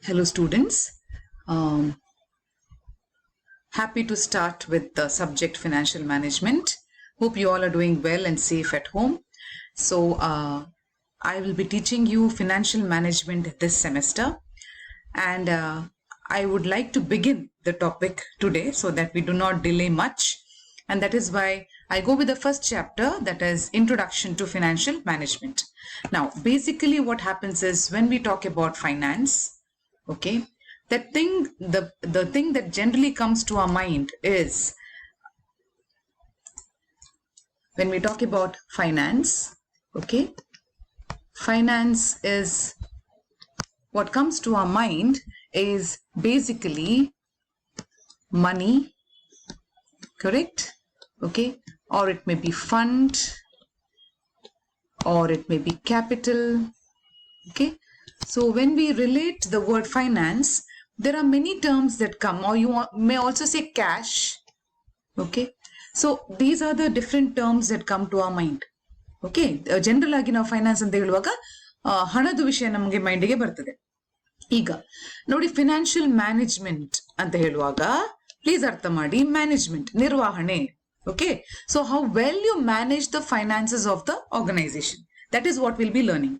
Hello students, um, happy to start with the subject financial management. Hope you all are doing well and safe at home. So I will be teaching you financial management this semester, and I would like to begin the topic today so that we do not delay much, and that is why I go with the first chapter, that is Introduction to Financial Management. Now basically what happens is when we talk about finance, okay, the thing that generally comes to our mind is when we talk about finance, okay, finance is what comes to our mind is basically money, correct? Okay, or it may be fund, or it may be capital. Okay, so when we relate the word finance, there are many terms that come, or you may also say cash. Okay, so these are the different terms that come to our mind. Okay, general ಆಗಿ ನಾವು finance ಅಂತ ಹೇಳುವಾಗ ಹಣದ ವಿಷಯ ನಮಗೆ ಮೈಂಡಿಗೆ ಬರ್ತದೆ. ಈಗ ನೋಡಿ, ಫಿನಾನ್ಷಿಯಲ್ ಮ್ಯಾನೇಜ್ಮೆಂಟ್ ಅಂತ ಹೇಳುವಾಗ ಪ್ಲೀಸ್ ಅರ್ಥ ಮಾಡಿ, ಮ್ಯಾನೇಜ್ಮೆಂಟ್ ನಿರ್ವಹಣೆ. Okay, so how well you manage the finances of the organization, that is what we'll be learning.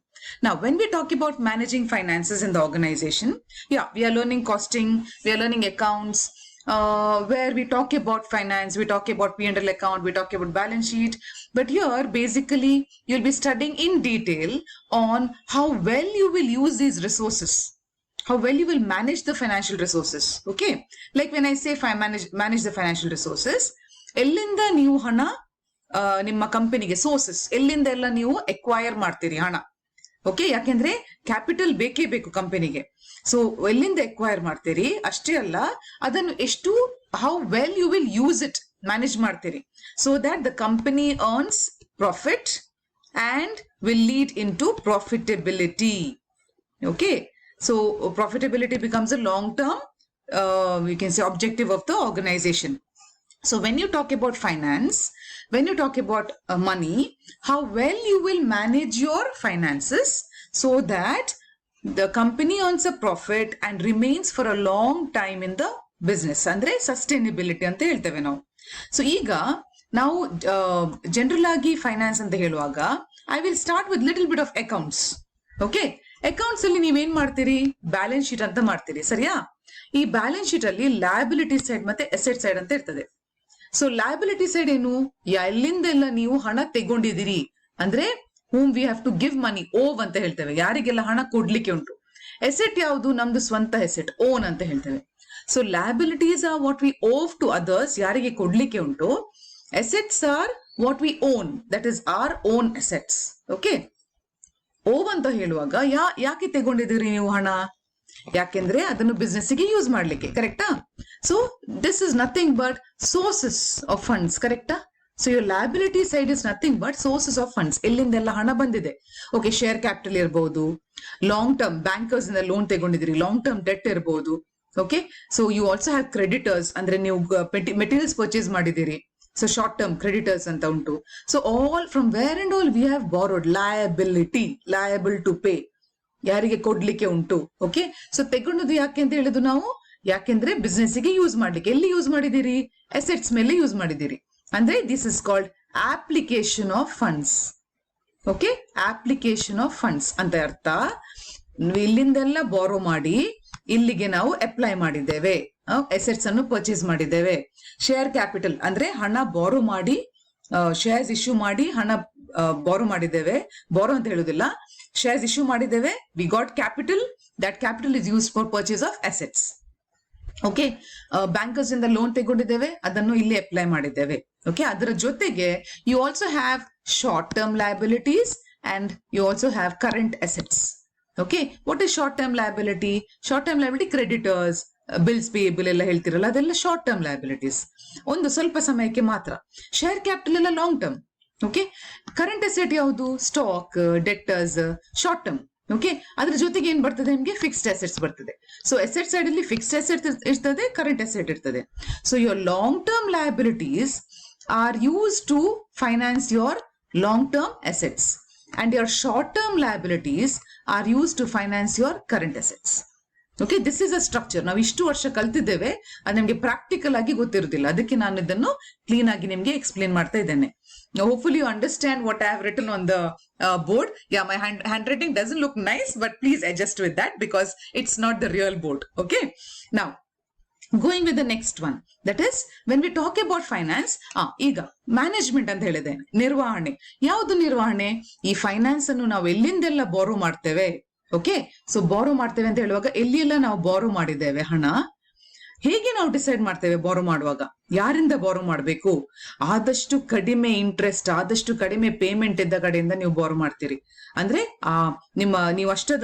Now when we talk about managing finances in the organization, yeah, we are learning costing, we are learning accounts, where we talk about finance, we talk about P&L account, we talk about balance sheet. But here basically you'll be studying in detail on how well you will use these resources, how well you will manage the financial resources. Okay, like when I say if I manage the financial resources, ಎಲ್ಲಿಂದ ನೀವು ಹಣ ನಿಮ್ಮ ಕಂಪನಿಗೆ sources ಎಲ್ಲಿಂದ ಎಲ್ಲ ನೀವು acquire ಮಾಡ್ತೀರಿ ಹಣ. ಓಕೆ, ಯಾಕೆಂದ್ರೆ ಕ್ಯಾಪಿಟಲ್ ಬೇಕೇ ಬೇಕು ಕಂಪನಿಗೆ. ಸೊ ಎಲ್ಲಿಂದ ಎಕ್ವೈರ್ ಮಾಡ್ತೀರಿ ಅಷ್ಟೇ ಅಲ್ಲ, ಅದನ್ನು ಎಷ್ಟು how well you will use it manage ಮಾಡ್ತೀರಿ, so that the company earns profit and will lead into profitability. Okay, so profitability becomes a long term we can say objective of the organization. So when you talk about finance, when you talk about money, how well you will manage your finances so that the company earns a profit and remains for a long time in the business, andre sustainability anta helteve ನಾವು. So ಈಗ ನಾವು general ಆಗಿ finance ಅಂತ ಹೇಳುವಾಗ I will start with little bit of accounts. Okay, accounts ಅಲ್ಲಿ ನೀವೇನ್ ಮಾಡ್ತೀರಿ, balance sheet ಅಂತ ಮಾಡ್ತೀರಿ, ಸರಿಯಾ? ಈ ಬ್ಯಾಲೆನ್ಸ್ ಶೀಟ್ ಅಲ್ಲಿ ಲಯಬಿಲಿಟಿ ಸೈಡ್ ಮತ್ತೆ ಅಸೆಟ್ ಸೈಡ್ ಅಂತ ಇರ್ತದೆ. ಸೊ ಲಯಬಿಲಿಟಿ ಸೈಡ್ ಏನು, ಎಲ್ಲಿಂದೆಲ್ಲ ನೀವು ಹಣ ತೆಗೊಂಡಿದ್ದೀರಿ ಅಂದ್ರೆ whom we have to give money, ಓವ್ ಅಂತ ಹೇಳ್ತೇವೆ, ಯಾರಿಗೆಲ್ಲ ಹಣ ಕೊಡ್ಲಿಕ್ಕೆ ಉಂಟು. ಎಸೆಟ್ ಯಾವುದು, ನಮ್ದು ಸ್ವಂತ ಎಸೆಟ್, ಓನ್ ಅಂತ ಹೇಳ್ತೇವೆ. So liabilities are what we owe to others, ಯಾರಿಗೆ ಕೊಡ್ಲಿಕ್ಕೆ ಉಂಟು. Assets are what we own, that is our own assets. Okay, owe ಅಂತ ಹೇಳುವಾಗ ಯಾಕೆ ತೆಗೊಂಡಿದ್ದೀರಿ ನೀವು ಹಣ, ಯಾಕೆಂದ್ರೆ ಅದನ್ನು ಬಿಸ್ನೆಸ್ಗೆ ಯೂಸ್ ಮಾಡ್ಲಿಕ್ಕೆ, ಕರೆಕ್ಟಾ? So this is nothing but sources of funds, ಕರೆಕ್ಟಾ? So your liability side is nothing but sources of funds, ಎಲ್ಲಿಂದೆಲ್ಲ ಹಣ ಬಂದಿದೆ. ಓಕೆ, ಶೇರ್ ಕ್ಯಾಪಿಟಲ್ ಇರಬಹುದು, ಲಾಂಗ್ ಟರ್ಮ್ ಬ್ಯಾಂಕರ್ಸ್ ಇಂದ ಲೋನ್ ತಗೊಂಡಿದ್ದೀರಿ, ಲಾಂಗ್ ಟರ್ಮ್ ಡೆಟ್ ಇರಬಹುದು. Okay, so you also have creditors, ಅಂದ್ರೆ ನೀವು ಮೆಟೀರಿಯಲ್ಸ್ ಪರ್ಚೇಸ್ ಮಾಡಿದ್ದೀರಿ, ಸೊ ಶಾರ್ಟ್ ಟರ್ಮ್ ಕ್ರೆಡಿಟರ್ಸ್ ಅಂತ ಉಂಟು. So all from where and all we have borrowed, liability, liable to pay, ಯಾರಿಗೆ ಕೊಡ್ಲಿಕ್ಕೆ ಉಂಟು. ಓಕೆ, ಸೊ ತೆಗೊಂಡದ್ದು ಯಾಕೆ ಅಂತ ಹೇಳಿದ್ದು ನಾವು, ಯಾಕೆಂದ್ರೆ ಬಿಸ್ನೆಸ್ ಗೆ ಯೂಸ್ ಮಾಡ್ಲಿಕ್ಕೆ. ಎಲ್ಲಿ ಯೂಸ್ ಮಾಡಿದಿರಿ, ಅಸೆಟ್ಸ್ ಮೇಲೆ ಯೂಸ್ ಮಾಡಿದಿರಿ, ಅಂದ್ರೆ this is called application of funds. Okay, application of funds ಅಂತ ಅರ್ಥ. ಇಲ್ಲಿಂದೆಲ್ಲ ಬಾರೋ ಮಾಡಿ ಇಲ್ಲಿಗೆ ನಾವು ಅಪ್ಲೈ ಮಾಡಿದ್ದೇವೆ, ಅಸೆಟ್ಸ್ ಅನ್ನು ಪರ್ಚೇಸ್ ಮಾಡಿದ್ದೇವೆ. ಶೇರ್ ಕ್ಯಾಪಿಟಲ್ ಅಂದ್ರೆ ಹಣ ಬಾರೋ ಮಾಡಿ, ಶೇರ್ಸ್ ಇಶ್ಯೂ ಮಾಡಿ ಹಣ ಬಾರೋ ಮಾಡಿದ್ದೇವೆ. ಬಾರೋ ಅಂತ ಹೇಳುದಿಲ್ಲ, ಶೇರ್ಸ್ ಇಶ್ಯೂ ಮಾಡಿದ್ದೇವೆ, we got capital, that capital is used for purchase of assets. Okay, bankers ಇಂದ ಲೋನ್ ತಗೊಂಡಿದ್ದೇವೆ, ಅದನ್ನು ಇಲ್ಲಿ ಅಪ್ಲೈ ಮಾಡಿದ್ದೇವೆ. ಓಕೆ, ಅದರ ಜೊತೆಗೆ you also have short term liabilities and you also have current assets. Okay, what is short term liability? Short term liability creditors, bills payable ಎಲ್ಲ ಹೇಳ್ತಿರಲ್ಲ, ಅದೆಲ್ಲ ಶಾರ್ಟ್ ಟರ್ಮ್ ಲಯಬಿಲಿಟೀಸ್, ಒಂದು ಸ್ವಲ್ಪ ಸಮಯಕ್ಕೆ ಮಾತ್ರ. ಶೇರ್ ಕ್ಯಾಪಿಟಲ್ ಎಲ್ಲ long term. Okay, current asset ಯಾವುದು, stock, debtors, short term. Okay, ಅದ್ರ ಜೊತೆಗೆ ಏನ್ ಬರ್ತದೆ ನಿಮ್ಗೆ, ಫಿಕ್ಸ್ಡ್ ಅಸೆಟ್ಸ್ ಬರ್ತದೆ. ಸೊ ಅಸೆಟ್ ಸೈಡ್ ಅಲ್ಲಿ ಫಿಕ್ಸ್ಡ್ ಅಸೆಟ್ ಇರ್ತದೆ, ಕರೆಂಟ್ ಅಸೆಟ್ ಇರ್ತದೆ. So your long term liabilities are use to finance your long term assets and your short term liabilities are used to finance your current assets. Okay, this is a structure. ನಾವು ಇಷ್ಟು ವರ್ಷ ಕಲ್ತಿದ್ದೇವೆ, ಅದು ನಿಮಗೆ practical ಆಗಿ ಗೊತ್ತಿರೋದಿಲ್ಲ. ಅದಕ್ಕೆ ನಾನು ಇದನ್ನು ಕ್ಲೀನ್ ಆಗಿ ನಿಮಗೆ ಎಕ್ಸ್ಪ್ಲೇನ್ ಮಾಡ್ತಾ ಇದ್ದೇನೆ. Hopefully you understand what I have written on the board. Yeah, my handwriting doesn't look nice, but please adjust with that because it's not the real board. Okay, now going with the next one, that is when we talk about finance, ಈಗ management ಅಂತ ಹೇಳಿದೆ, ನಿರ್ವಹಣೆ. ಯಾವುದು ನಿರ್ವಹಣೆ? ಈ finance ಅನ್ನು ನಾವು ಎಲ್ಲಿಂದೆಲ್ಲ ಬಾರೋ ಮಾಡ್ತೇವೆ. ಓಕೆ, ಸೊ ಬಾರೋ ಮಾಡ್ತೇವೆ ಅಂತ ಹೇಳುವಾಗ ಎಲ್ಲಿ ಎಲ್ಲ ನಾವು ಬಾರೋ ಮಾಡಿದ್ದೇವೆ ಹಣ, ಹೇಗೆ ನಾವು ಡಿಸೈಡ್ ಮಾಡ್ತೇವೆ ಬಾರೋ ಮಾಡುವಾಗ ಯಾರಿಂದ ಬಾರೋ ಮಾಡಬೇಕು? ಆದಷ್ಟು ಕಡಿಮೆ ಇಂಟ್ರೆಸ್ಟ್, ಆದಷ್ಟು ಕಡಿಮೆ ಪೇಮೆಂಟ್ ಇದ್ದ ಕಡೆಯಿಂದ ನೀವು ಬಾರೋ ಮಾಡ್ತೀರಿ. ಅಂದ್ರೆ ನೀವು ಅಷ್ಟದ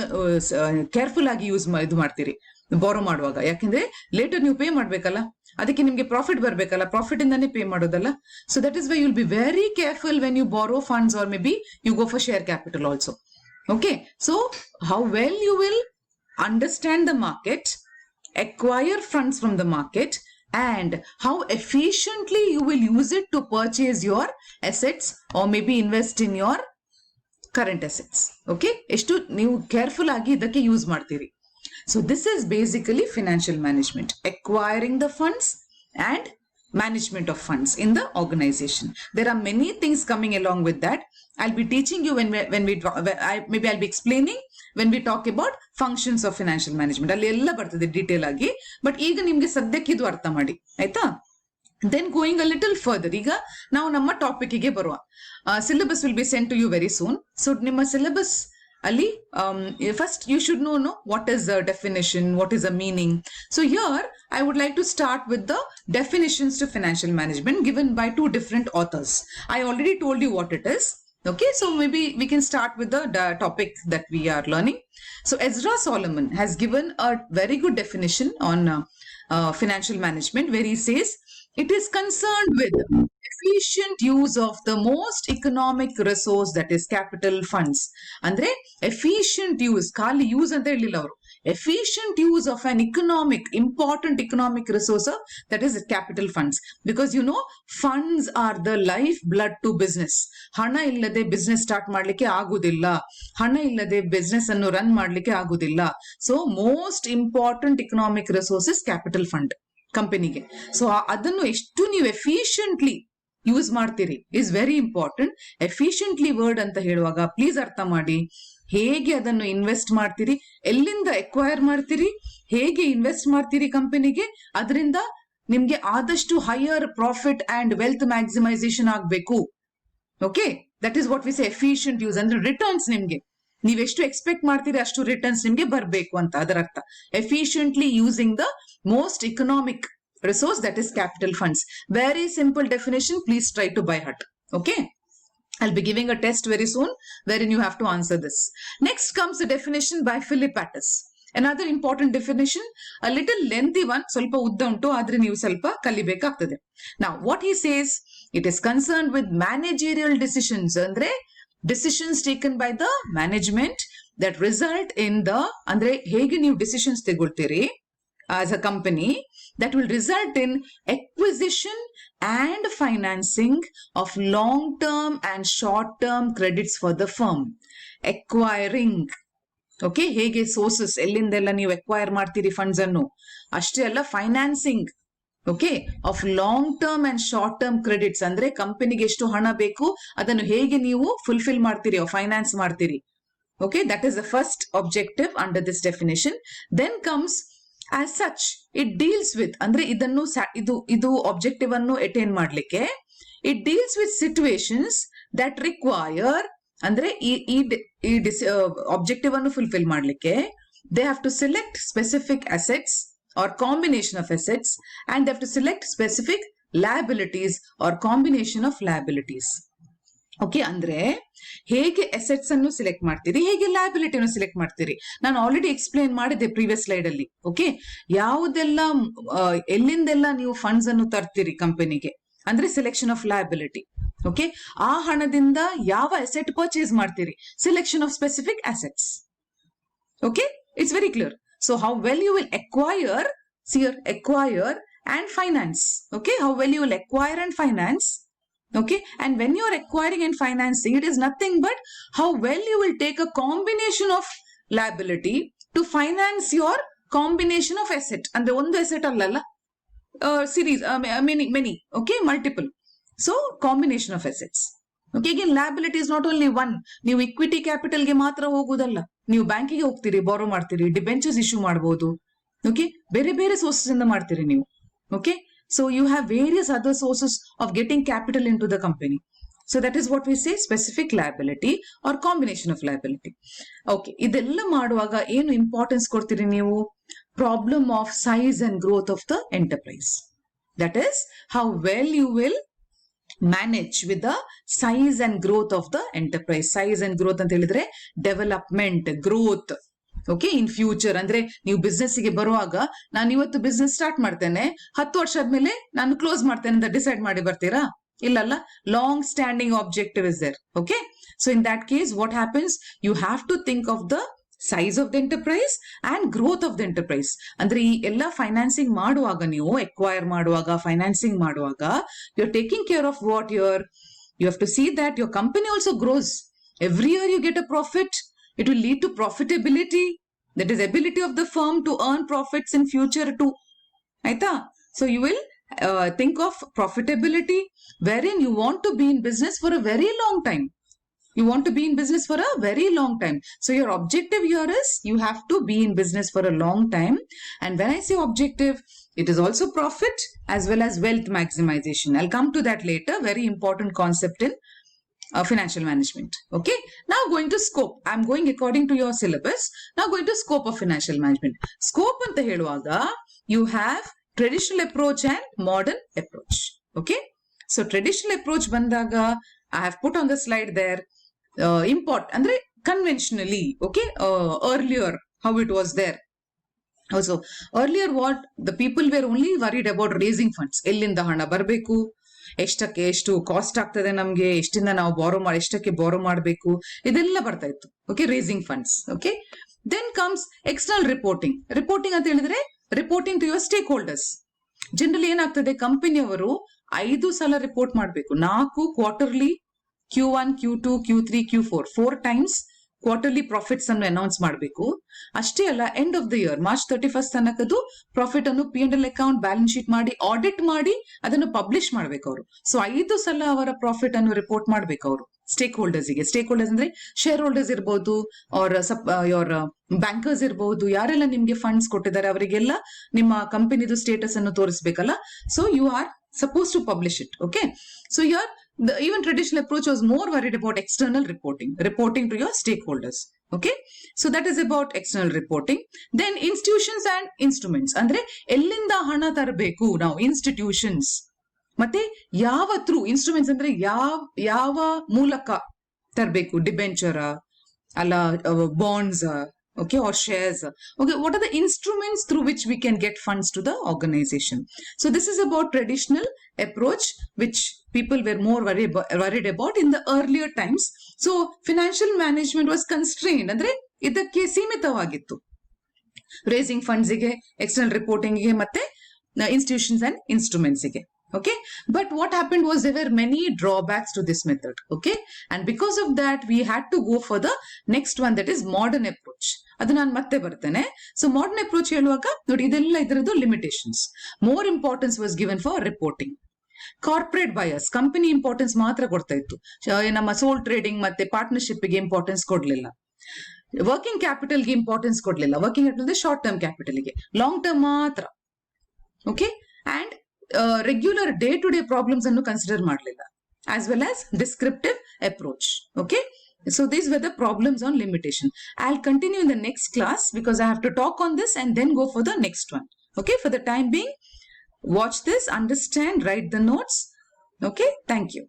ಕೇರ್ಫುಲ್ ಆಗಿ ಇದು ಮಾಡ್ತೀರಿ ಬಾರೋ ಮಾಡುವಾಗ. ಯಾಕೆಂದ್ರೆ ಲೇಟರ್ ನೀವು ಪೇ ಮಾಡ್ಬೇಕಲ್ಲ, ಅದಕ್ಕೆ ನಿಮ್ಗೆ ಪ್ರಾಫಿಟ್ ಬರ್ಬೇಕಲ್ಲ, ಪ್ರಾಫಿಟ್ ಇಂದಾನೇ ಪೇ ಮಾಡೋದಲ್ಲ. So that is why you will be very careful when you borrow funds or maybe you go for share capital also. Okay, so how well you will understand the market, acquire funds from the market, and how efficiently you will use it to purchase your assets or maybe invest in your current assets. Okay, ಎಷ್ಟು ನೀವು careful ಆಗಿ ಇದಕ್ಕೆ use ಮಾಡ್ತೀರಿ. So this is basically financial management, acquiring the funds and management of funds in the organization. There are many things coming along with that. I'll be teaching you maybe I'll be explaining when we talk about functions of financial management. ಅಲ್ಲಿ ಎಲ್ಲ ಬರ್ತದೆ detail ಆಗಿ, but ಈಗ ನಿಮ್ಗೆ ಸದ್ಯಕ್ಕೆ ಇದು ಅರ್ಥ ಮಾಡಿ ಆಯ್ತಾ. Then going a little further, ಈಗ ನಾವು ನಮ್ಮ ಟಾಪಿಕ್ ಗೆ ಬರುವ. Syllabus will be send to you very soon. So ನಿಮ್ಮ ಸಿಲೆಬಸ್ ಅಲ್ಲಿ first you should know what is the definition, what is the meaning. So here I would like to start with the definitions to financial management given by two different authors. I already told you what it is. Okay, so maybe we can start with the topic that we are learning. So Ezra Solomon has given a very good definition on financial management, where he says it is concerned with efficient use of the most economic resource, that is capital funds. Andre efficient use, ಖಾಲಿ use ಅಂತ ಹೇಳಿಲ್ಲ ಅವರು, efficient use of an important economic resource, that is capital funds. Because funds are the life blood to business. ಹಣ ಇಲ್ಲದೆ business start ಮಾಡ್ಲಿಕ್ಕೆ ಆಗುದಿಲ್ಲ, ಹಣ ಇಲ್ಲದೆ ಬಿಸ್ನೆಸ್ ಅನ್ನು ರನ್ ಮಾಡ್ಲಿಕ್ಕೆ ಆಗುದಿಲ್ಲ. So most important economic resources capital fund ಕಂಪನಿಗೆ. ಸೊ ಅದನ್ನು ಎಷ್ಟು ನೀವು ಎಫಿಷಿಯಂಟ್ಲಿ ಯೂಸ್ ಮಾಡ್ತೀರಿ is very important. Efficiently word ಅಂತ ಹೇಳುವಾಗ ಪ್ಲೀಸ್ ಅರ್ಥ ಮಾಡಿ, ಹೇಗೆ ಅದನ್ನು ಇನ್ವೆಸ್ಟ್ ಮಾಡ್ತೀರಿ, ಎಲ್ಲಿಂದ ಎಕ್ವೈರ್ ಮಾಡ್ತೀರಿ, ಹೇಗೆ ಇನ್ವೆಸ್ಟ್ ಮಾಡ್ತೀರಿ ಕಂಪನಿಗೆ, ಅದರಿಂದ ನಿಮ್ಗೆ ಆದಷ್ಟು higher profit and wealth maximisation ಆಗ್ಬೇಕು. Okay, that is what we say efficient use. ಅಂದ್ರೆ ರಿಟರ್ನ್ಸ್ ನಿಮ್ಗೆ ನೀವೆಷ್ಟು ಎಕ್ಸ್ಪೆಕ್ಟ್ ಮಾಡ್ತೀರಿ ಅಷ್ಟು ರಿಟರ್ನ್ಸ್ ನಿಮ್ಗೆ ಬರ್ಬೇಕು ಅಂತ ಅದರ ಅರ್ಥ. Efficiently using the most economic resource, that is capital funds. Very simple definition, please try to by heart. Okay, I'll be giving a test very soon wherein you have to answer this. Next comes the definition by Philip Pattis. Another important definition, a little lengthy one, ಸ್ವಲ್ಪ ಉದ್ದ ಉಂಟು, ಆದ್ರೆ ನೀವು ಸ್ವಲ್ಪ ಕಲಿಬೇಕಾಗ್ತದೆ. Now what he says, it is concerned with managerial decisions, ಅಂದ್ರೆ decisions taken by the management that result in the, ಅಂದ್ರೆ ಹೇಗೆ ನೀವು decisions ತೆಗೊಳ್ತೀರಿ as a company, that will result in acquisition and financing of long-term and short-term credits for the firm. Acquiring, okay, ಹೇಗೆ sources ಎಲ್ಲಿಂದೆಲ್ಲ ನೀವು acquire ಮಾಡ್ತೀರಿ funds ಅನ್ನು, ಅಷ್ಟೇ ಅಲ್ಲ financing, okay, of long term and short term credits, ಅಂದ್ರೆ ಕಂಪನಿಗೆ ಎಷ್ಟು ಹಣ ಬೇಕು ಅದನ್ನು ಹೇಗೆ ನೀವು ಫುಲ್ಫಿಲ್ ಮಾಡ್ತೀರಿ, ಫೈನಾನ್ಸ್ ಮಾಡ್ತೀರಿ. Okay, that is the first objective under this definition. Then comes as such, it deals with, ಅಂದ್ರೆ ಇದನ್ನು ಇದು objective ಅನ್ನು attain ಮಾಡ್ಲಿಕ್ಕೆ, it deals with situations that require, ಅಂದ್ರೆ ಈ objective ಅನ್ನು fulfill ಮಾಡ್ಲಿಕ್ಕೆ they have to select specific assets or combination of assets, and they have to select specific liabilities or combination of liabilities. Okay, ಅಂದ್ರೆ ಹೇಗೆ assets ಅನ್ನು select ಮಾಡ್ತೀರಿ, ಹೇಗೆ ಲಯಬಿಲಿಟಿಯನ್ನು select ಮಾಡ್ತೀರಿ, ನಾನು ಆಲ್ರೆಡಿ ಎಕ್ಸ್ಪ್ಲೇನ್ ಮಾಡಿದೆ ಪ್ರೀವಿಯಸ್ ಸ್ಲೈಡ್ ಅಲ್ಲಿ. ಓಕೆ, ಯಾವುದೆಲ್ಲ ಎಲ್ಲಿಂದೆಲ್ಲ ನೀವು ಫಂಡ್ಸ್ ಅನ್ನು ತರ್ತೀರಿ ಕಂಪನಿಗೆ, ಅಂದ್ರೆ ಸೆಲೆಕ್ಷನ್ ಆಫ್ ಲಯಬಿಲಿಟಿ. ಓಕೆ, ಆ ಹಣದಿಂದ ಯಾವ ಅಸೆಟ್ ಪರ್ಚೇಸ್ ಮಾಡ್ತೀರಿ, selection of specific assets. Okay, it's very clear. So how well you will acquire and finance. Okay, how well you will acquire and finance. Okay, and when you are acquiring and financing, it is nothing but how well you will take a combination of liability to finance your combination of asset ಅಂದ್ರೆ ಒಂದು asset ಅಲ್ಲಲ್ಲ, series, many, okay, multiple. So combination of assets. Okay, again liability is not only one. ನೀವು equity capital ಗೆ ಮಾತ್ರ ಹೋಗುವುದಲ್ಲ, ನೀವು ಬ್ಯಾಂಕಿಗೆ ಹೋಗ್ತೀರಿ, ಬಾರೋ ಮಾಡ್ತೀರಿ, ಡಿಬೆಂಚರ್ಸ್ ಇಶ್ಯೂ ಮಾಡಬಹುದು. ಓಕೆ, ಬೇರೆ ಬೇರೆ ಸೋರ್ಸಸ್ ಇಂದ ಮಾಡ್ತೀರಿ ನೀವು. Okay, so you have various other sources of getting capital into the company. So that is what we say specific liability or combination of liability. Okay, ಇದೆಲ್ಲ ಮಾಡುವಾಗ ಏನು ಇಂಪಾರ್ಟೆನ್ಸ್ ಕೊಡ್ತೀರಿ ನೀವು? Problem of size and growth of the enterprise. That is how well you will manage with the size and growth of the enterprise. Size and growth ಅಂತ ಹೇಳಿದ್ರೆ development, growth. Okay, in future ಅಂದ್ರೆ ನೀವು business ಗೆ ಬರುವಾಗ ನಾನು ಇವತ್ತು business start ಮಾಡ್ತೇನೆ, 10 ವರ್ಷ ಆದ್ಮೇಲೆ ನಾನು ಕ್ಲೋಸ್ ಮಾಡ್ತೇನೆ ಅಂತ ಡಿಸೈಡ್ ಮಾಡಿ ಬರ್ತೀರಾ? ಇಲ್ಲಲ್ಲ, long standing objective is there. Okay, so in that case what happens, you have to think of the size of the enterprise and growth of the enterprise. ಅಂದ್ರೆ ಈ ಎಲ್ಲ ಫೈನಾನ್ಸಿಂಗ್ ಮಾಡುವಾಗ, ನೀವು ಎಕ್ವೈರ್ ಮಾಡುವಾಗ, ಫೈನಾನ್ಸಿಂಗ್ ಮಾಡುವಾಗ, you are taking care of what you have to see that your company also grows. Every year you get a profit. It will lead to profitability. That is ability of the firm to earn profits in future too. Aita? So you will think of profitability wherein you want to be in business for a very long time. You want to be in business for a very long time. So your objective here is you have to be in business for a long time. And when I say objective, it is also profit as well as wealth maximization. I'll come to that later. Very important concept in financial management. Okay. Now going to scope. I'm going according to your syllabus. Now going to scope of financial management. Scope anta heluvaga you have traditional approach and modern approach. Okay. So traditional approach bandaga I have put on the slide there. Andre conventionally, okay, earlier how it was there. Also earlier what the people were only worried about raising funds. Ellinda hana barbeku, ಎಷ್ಟಕ್ಕೆ ಎಷ್ಟು cost ಆಗ್ತದೆ, ನಮ್ಗೆ ಎಷ್ಟಿಂದ ನಾವು ಬಾರೋ ಮಾಡಿ ಎಷ್ಟಕ್ಕೆ ಬಾರೋ ಮಾಡಬೇಕು, ಇದೆಲ್ಲ ಬರ್ತಾ ಇತ್ತು. Okay, raising funds. Okay, then comes external reporting. Reporting ಅಂತ ಹೇಳಿದ್ರೆ reporting to your stakeholders. Generally ಏನಾಗ್ತದೆ, ಕಂಪನಿಯವರು 5 ಸಲ ರಿಪೋರ್ಟ್ ಮಾಡಬೇಕು. 4 quarterly, Q1, Q2, Q3, Q4 4 times quarterly profits ಅನ್ನು ಅನೌನ್ಸ್ ಮಾಡಬೇಕು. ಅಷ್ಟೇ ಅಲ್ಲ, end of the year March 31 ತನಕದ್ದು ಪ್ರಾಫಿಟ್ ಅನ್ನು P&L ಅಕೌಂಟ್, ಬ್ಯಾಲೆನ್ಸ್ ಶೀಟ್ ಮಾಡಿ ಆಡಿಟ್ ಮಾಡಿ ಅದನ್ನು ಪಬ್ಲಿಷ್ ಮಾಡ್ಬೇಕು ಅವರು. ಸೊ 5 ಸಲ ಅವರ ಪ್ರಾಫಿಟ್ ಅನ್ನು ರಿಪೋರ್ಟ್ ಮಾಡ್ಬೇಕು ಅವರು ಸ್ಟೇಕ್ ಹೋಲ್ಡರ್ಸ್ ಗೆ. ಸ್ಟೇಕ್ ಹೋಲ್ಡರ್ಸ್ ಅಂದ್ರೆ ಶೇರ್ ಹೋಲ್ಡರ್ಸ್ ಇರಬಹುದು, ಯೋರ್ ಬ್ಯಾಂಕರ್ಸ್ ಇರಬಹುದು, ಯಾರೆಲ್ಲ ನಿಮ್ಗೆ ಫಂಡ್ಸ್ ಕೊಟ್ಟಿದ್ದಾರೆ ಅವರಿಗೆಲ್ಲ ನಿಮ್ಮ ಕಂಪನಿದು ಸ್ಟೇಟಸ್ ಅನ್ನು ತೋರಿಸಬೇಕಲ್ಲ. So you are supposed to publish it. Okay, so here the even traditional approach was more worried about external reporting to your stakeholders. Okay, so that is about external reporting. Then institutions and instruments andre ellinda hana tarbeku now institutions ಮತ್ತೆ ಯಾವ through instruments ಅಂದ್ರೆ ಯಾವ ಮೂಲಕ ತರಬೇಕು, debenture ಅಲ್ಲ bonds, okay, or shares. Okay, what are the instruments through which we can get funds to the organization? So this is about traditional approach which people were more worried about in the earlier times. So financial management was constrained, andre ಇದಕ್ಕೆ ಸೀಮಿತವಾಗಿತ್ತು. Racing funds ಗೆ, external reporting ಗೆ, ಮತ್ತೆ institutions and instruments ಗೆ. Okay, but what happened was there were many drawbacks to this method. Okay, and because of that we had to go for the next one, that is modern approach. ಅದು ನಾನು ಮತ್ತೆ ಬರ್ತೇನೆ. So modern approach ಹೇಳುವಾಗ ನೋಡಿ, ಇದೆಲ್ಲ ಇದರದ್ದು limitations. More importance was given for reporting. Corporate buyers, company importance ಮಾತ್ರ ಕೊಡ್ತಾ ಇತ್ತು. ನಮ್ಮ ಸೋಲ್ ಟ್ರೇಡಿಂಗ್ ಮತ್ತೆ ಪಾರ್ಟ್ನರ್ಶಿಪ್ ಗೆ ಇಂಪಾರ್ಟೆನ್ಸ್ ಕೊಡ್ಲಿಲ್ಲ. ವರ್ಕಿಂಗ್ ಕ್ಯಾಪಿಟಲ್ಗೆ ಇಂಪಾರ್ಟೆನ್ಸ್ ಕೊಡ್ಲಿಲ್ಲ. ವರ್ಕಿಂಗ್ ಕ್ಯಾಪಿಟಲ್ ಶಾರ್ಟ್ ಟರ್ಮ್ ಕ್ಯಾಪಿಟಲ್ಗೆ, ಲಾಂಗ್ ಟರ್ಮ್ ಮಾತ್ರ. Okay, and regular day to day problems ಅನ್ನು ಕನ್ಸಿಡರ್ ಮಾಡಲಿಲ್ಲ, as well as descriptive approach. Okay, so these were the problems on limitation. I'll continue in the next class because I have to talk on this and then go for the next one. Okay, for the time being, watch this, understand, write the notes. Okay, thank you.